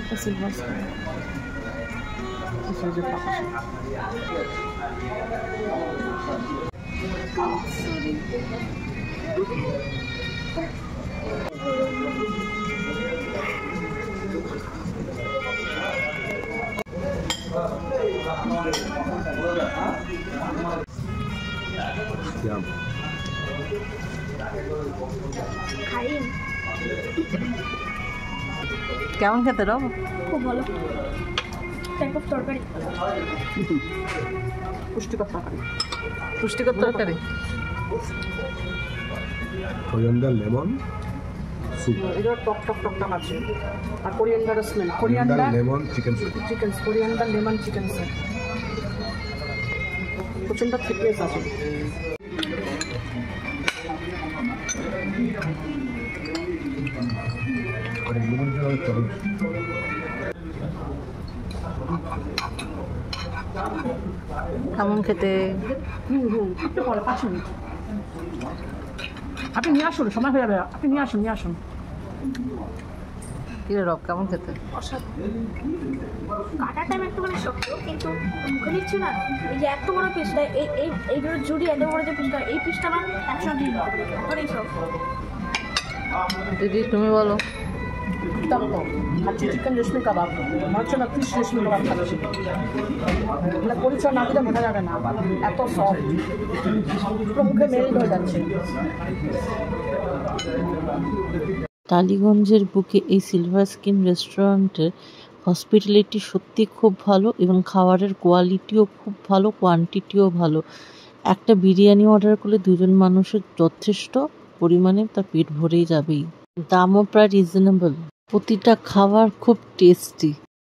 একটা silver spoon যে পাকা কেমন খেতে রব? খুব ভালো টাইপ অফ তরকারি, পুষ্টিকর তরকারি। পুষ্টিকর তরকারি, কোরিয়ান্ডার লেমন স্যুপ, এটা টক টক টক টক আছে। আর coriander smell, coriander lemon chicken soup, coriander lemon chicken soup, প্রচণ্ড থিকনেস আছে। কেমন খেতে? একটু পরে 5 মিনিট। আপনি নিয়ে আসুন, সময় হয়ে যাবে। আপনি নিয়ে আসুন। কি রে রব, কেমন খেতে? কাটা টাইম একটুখানি শক্ত, কিন্তু মুখে নিচ্ছে না। এই যে এত বড় পিসটা, এইগুলো জুড়ি এত বড় যে পিসটা, এই পিসটা আমার একসঙ্গে অনেক শক্ত। দিদি তুমি বলো। খাচ্ছি চিকেন রেশমি কাবাব, মাছ না ফিশ রেশমি কাবাব খাচ্ছি। মানে পরিচয় না দিলে বোঝা যাবে না, এত সফট, পুরো মুখে মেল্ট হয়ে যাচ্ছে। টালিগঞ্জের বুকে এই সিলভার স্কিন রেস্টুরেন্টের হসপিটালিটি সত্যি খুব ভালো এবং খাবারের কোয়ালিটিও খুব ভালো, কোয়ান্টিটিও ভালো। একটা বিরিয়ানি অর্ডার করলে 2 জন মানুষের যথেষ্ট পরিমাণে তার পেট ভরেই যাবেই। দামও প্রায় রিজনেবল, প্রতিটা খাবার খুব টেস্টি।